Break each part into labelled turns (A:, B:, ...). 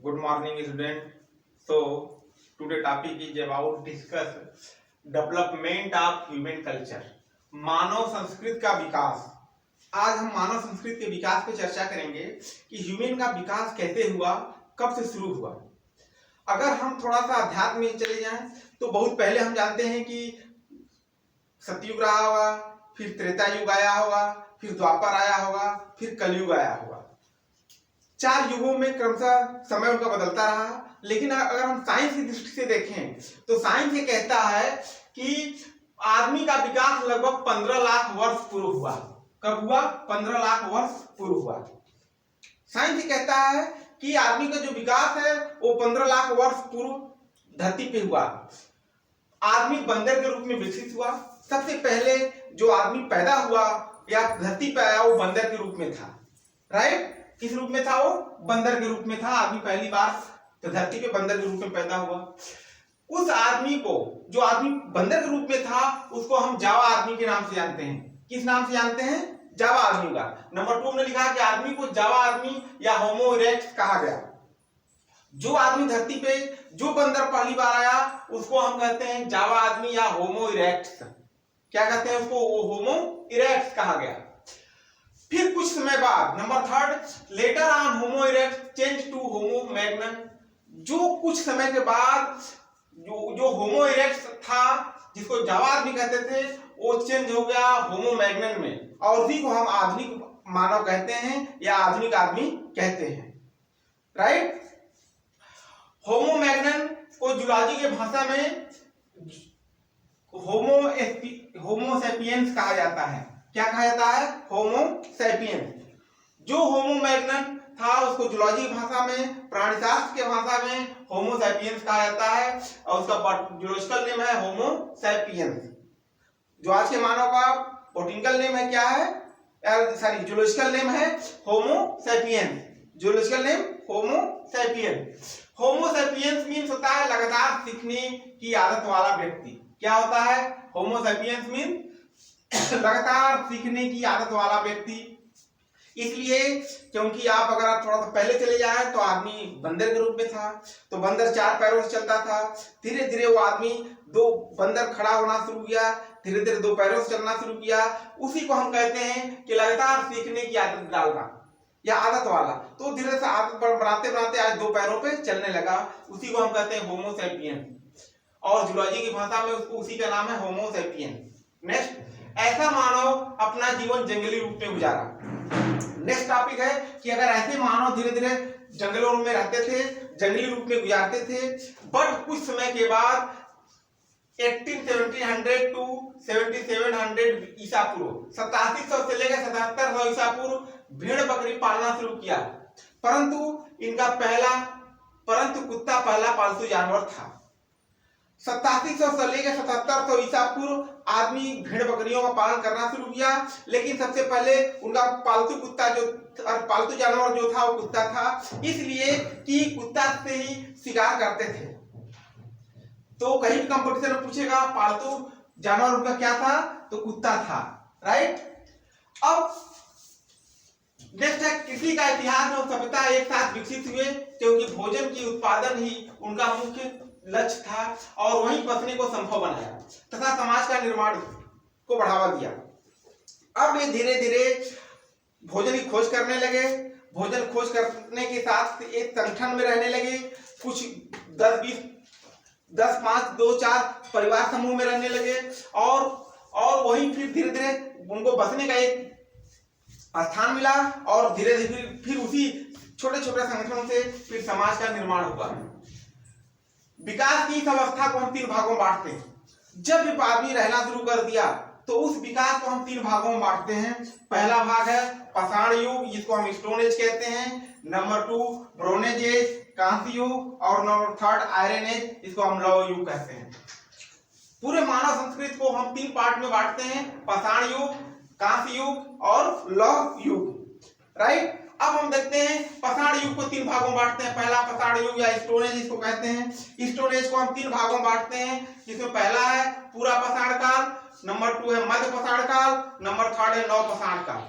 A: Good morning, student. So, today topic is about discuss development of human culture. मानव संस्कृति का विकास। आज हम मानव संस्कृति के विकास पे चर्चा करेंगे कि ह्यूमन का विकास कैसे हुआ, कब से शुरू हुआ। अगर हम थोड़ा सा अध्यात्म में चले जाएं तो बहुत पहले हम जानते हैं कि सतयुग रहा होगा, फिर त्रेता युग आया होगा, फिर द्वापर आया होगा, फिर कलयुग आया होगा। 4 युगों में क्रमशः समय उनका बदलता रहा। लेकिन अगर हम साइंस की दृष्टि से देखें तो साइंस ये कहता है कि आदमी का विकास लगभग 15 लाख वर्ष पूर्व हुआ। कब हुआ? 15 लाख वर्ष पूर्व हुआ। साइंस ये कहता है कि आदमी का जो विकास है वो 15 लाख वर्ष पूर्व धरती पे हुआ। आदमी बंदर के रूप में विकसित हुआ। सबसे पहले जो आदमी पैदा हुआ या धरती पे आया वो बंदर के रूप में था। राइट? किस रूप में था? वो बंदर के रूप में था। आदमी पहली बार तो धरती पे बंदर के रूप में पैदा हुआ। उस आदमी को, जो आदमी बंदर के रूप में था, उसको हम जावा आदमी के नाम से जानते हैं। किस नाम से जानते हैं? जावा आदमी का। नंबर 2 ने लिखा कि आदमी को जावा आदमी या होमो इरेक्टस कहा गया। जो आदमी धरती पे, जो बंदर पहली बार आया उसको हम कहते हैं जावा आदमी या होमो इरेक्टस। क्या कहते हैं उसको? होमो इरेक्टस कहा गया। फिर कुछ समय बाद number 3 later on homo erectus change to homo magnum. जो कुछ समय के बाद जो होमो इरेक्टस था, जिसको जावा आदमी कहते थे, वो चेंज हो गया होमो मैग्नम में, और उसी को हम आधुनिक मानव कहते हैं या आधुनिक आदमी कहते हैं। राइट? होमो मैग्नम को जूलॉजी के भाषा में होमो सैपियंस कहा जाता है। क्या कहा जाता है? Homo sapiens. जो होमो मैग्नम था उसको जूलॉजी की भाषा में, प्राणीशास्त्र के भाषा में होमो सैपियंस कहा जाता है, और उसका जूलॉजिकल नेम है होमो सैपियंस। जो आज के मानव का बॉटनिकल नेम है क्या है? जूलॉजिकल नेम है Homo sapiens. Zoological name Homo sapiens. Homo sapiens means होता है लगातार सीखने की आदत वाला व्यक्ति। क्या होता है? होमो सैपियंस मीन्स लगातार सीखने की आदत वाला व्यक्ति। इसलिए क्योंकि अगर आप थोड़ा सा पहले चले जाए तो आदमी बंदर के रूप में था, तो बंदर 4 पैरों से चलता था। धीरे धीरे वो आदमी बंदर खड़ा होना शुरू किया, धीरे धीरे 2 पैरों से चलना शुरू किया। उसी को हम कहते हैं कि लगातार सीखने की आदत डालना या आदत वाला। तो धीरे से आदत बनाते बनाते आज 2 पैरों पे चलने लगा। उसी को हम कहते हैं होमो सैपियंस, और जूलॉजी की भाषा में उसको उसी का नाम है होमो सैपियंस। नेक्स्ट, ऐसा मानव अपना जीवन जंगली रूप में गुजारा। नेक्स्ट टॉपिक है कि अगर ऐसे मानव धीरे धीरे जंगलों में रहते थे, जंगली रूप में गुजारते थे, बट कुछ समय के बाद 1700 टू 7700 ईसा पूर्व, 8700 से लेकर 7700 ईसा पूर्व भेड़ बकरी पालना शुरू किया। परंतु कुत्ता पहला पालतू जानवर था। 8700 से लेकर 7700 ईसा पूर्व आदमी भेड़ बकरियों का पालन करना शुरू किया। लेकिन सबसे पहले उनका पालतू जानवर जो था वो कुत्ता था, इसलिए कि कुत्ता से ही शिकार करते थे। तो कहीं भी कंपटीशन में पूछेगा पालतू जानवर उनका क्या था, तो कुत्ता था। राइट? अब नेक्स्ट है कृषि का इतिहास और सभ्यता एक साथ विकसित हुए, क्योंकि भोजन की उत्पादन ही उनका मुख्य लक्ष्य था, और वहीं बसने को संभव बनाया तथा समाज का निर्माण को बढ़ावा दिया। अब ये धीरे धीरे भोजन की खोज करने लगे। भोजन खोज करने के साथ एक संगठन में रहने लगे। कुछ 10, 5, 2, 4 परिवार समूह में रहने लगे, और वहीं फिर धीरे धीरे उनको बसने का एक स्थान मिला, और धीरे धीरे फिर उसी छोटे छोटे संगठनों से फिर समाज का निर्माण हुआ। विकास की इस अवस्था को हम 3 भागों में बांटते हैं। जब भी आदमी रहना शुरू कर दिया तो उस विकास को हम 3 भागों में बांटते हैं। पहला भाग है पाषाण युग, जिसको हम स्टोन एज कहते हैं। नंबर 2 ब्रोंज एज, कांस्य युग, और नंबर 3 आयरन एज, जिसको हम लौह युग कहते हैं। पूरे मानव संस्कृति को हम 3 पार्ट में बांटते हैं: पाषाण युग, कांस्य युग और लौह युग। राइट? अब हम देखते हैं पाषाण युग को 3 भागों में बांटते हैं। पहला पाषाण युग या स्टोन एज इसको कहते हैं। स्टोन एज को हम 3 भागों में बांटते हैं, जिसमें पहला है पूरा पाषाण काल, नंबर 2 है मध्य पाषाण काल, नंबर 3 है नव पाषाण काल।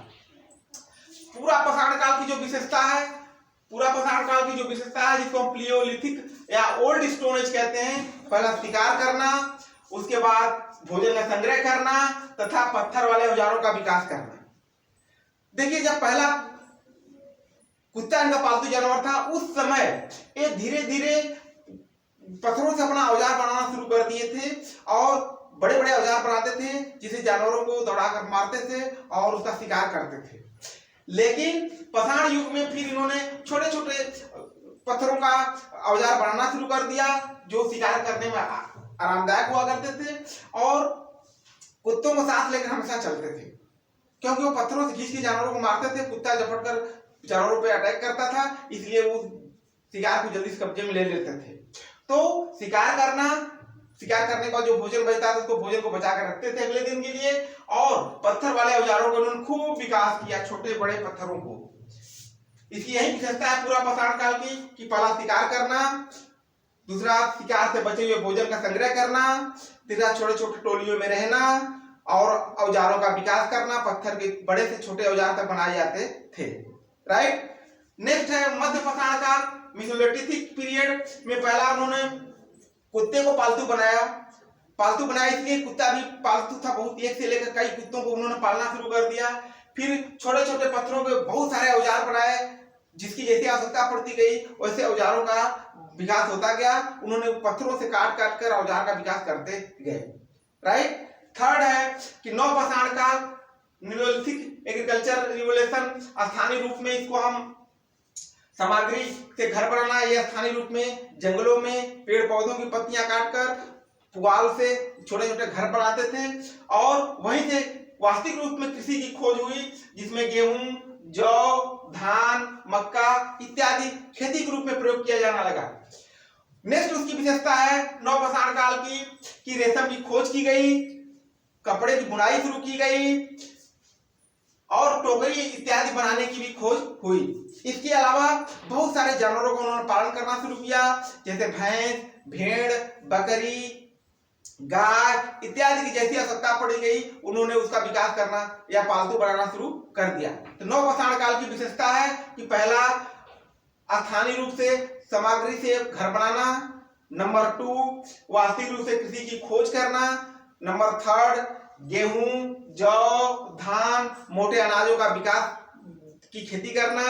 A: पूरा पाषाण काल की जो विशेषता है, पूरा पाषाण काल की जो विशेषता है, जिसको हम प्लियोलिथिक या ओल्ड स्टोन एज कहते हैं, पहला शिकार करना, उसके बाद भोजन का संग्रह करना तथा पत्थर वाले औजारों का विकास करना। देखिए, जब पहला कुत्ता इनका पालतू जानवर था, उस समय ये धीरे धीरे पत्थरों से अपना औजार बनाना शुरू कर दिए थे और बड़े बड़े औजार बनाते थे, जिसे जानवरों को दौड़ाकर मारते थे और उसका शिकार करते थे। लेकिन पाषाण युग में फिर इन्होंने छोटे छोटे पत्थरों का औजार बनाना शुरू कर दिया, जो शिकार करने में आरामदायक हुआ करते थे और कुत्तों को साथ लेकर हमेशा चलते थे, क्योंकि वो पत्थरों से खींच के जानवरों को मारते थे। कुत्ता झपट कर जानवरों पे अटैक करता था, इसलिए वो शिकार को जल्दी से कब्जे में ले लेते थे। तो शिकार करने का जो भोजन बचता था, उसको भोजन को बचा कर रखते थे अगले दिन के लिए, और पत्थर वाले औजारों का उन्होंने खूब विकास किया, छोटे बड़े पत्थरों को। इसकी यही विशेषता है पूरा पाषाण काल की, कि पहला शिकार करना, दूसरा शिकार से बचे हुए भोजन का संग्रह करना, तीसरा छोटे छोटे टोलियों में रहना और औजारों का विकास करना, पत्थर के बड़े से छोटे औजार तक बनाए जाते थे। राइट। नेक्स्ट है मध्य पाषाण काल, मेसोलिथिक पीरियड में पहला उन्होंने कुत्ते को पालतू बनाया इसलिए कुत्ता भी पालतू था बहुत, एक से लेकर कई कुत्तों को उन्होंने पालना शुरू कर दिया। फिर छोटे छोटे पत्थरों के बहुत सारे औजार बनाए, जिसकी जैसी आवश्यकता पड़ती गई वैसे औजारों का विकास होता गया। उन्होंने पत्थरों से काट काट कर औजार का विकास करते गए। राइट। थर्ड है कि नवपाषाण काल, न्यूलिथिक एग्रीकल्चर रिवोल्यूशन, स्थानीय रूप में इसको हम सामग्री से घर बनाना, या स्थानीय रूप में जंगलों में पेड़ पौधों की पत्तियां काटकर पुआल से छोटे छोटे घर बनाते थे, और वहीं से वास्तविक रूप में कृषि की खोज हुई, जिसमें गेहूं, जौ, धान, मक्का इत्यादि खेती के रूप में प्रयोग किया जाने लगा। नेक्स्ट उसकी विशेषता है नवपाषाण काल की, कि रेशम की खोज की गई, कपड़े की बुनाई शुरू की गई और टोकरी इत्यादि बनाने की भी खोज हुई। इसके अलावा बहुत सारे जानवरों का उन्होंने पालन करना शुरू किया, जैसे भैंस, भेड़, बकरी, गाय इत्यादि की जैसी आवश्यकता पड़ी गई, उन्होंने उसका विकास करना या पालतू बनाना शुरू कर दिया। तो नवपाषाण काल की विशेषता है कि पहला स्थानीय रूप से सामग्री से घर बनाना, नंबर 2 वास्तविक रूप से कृषि की खोज करना, नंबर 3 गेहूं, जौ, धान, मोटे अनाजों का विकास की खेती करना,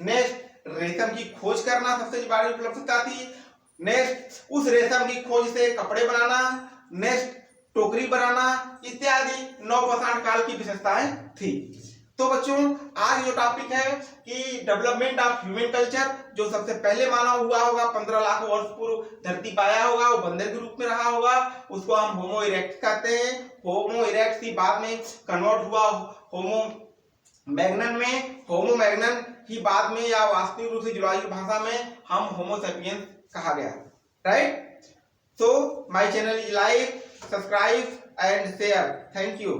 A: नेक्स्ट रेशम की खोज करना सबसे बड़ी उपलब्धता थी, नेक्स्ट उस रेशम की खोज से कपड़े बनाना, नेक्स्ट टोकरी बनाना इत्यादि नवपाषाण काल की विशेषताएं थी। तो बच्चों, आज जो टॉपिक है कि डेवलपमेंट ऑफ ह्यूमन कल्चर, जो सबसे पहले मानव हुआ होगा 15 लाख वर्ष पूर्व धरती पाया होगा, वो बंदर के रूप में रहा होगा, उसको हम होमो इरेक्टस कहते हैं। होमो इरेक्टस ही बाद में कन्वर्ट हुआ होमो मैग्नन में, होमो मैग्नन ही बाद में या वास्तविक रूप से जलवायु भाषा में हम होमो सैपियंस कहा गया। Right. So my channel is like, subscribe and share. Thank you.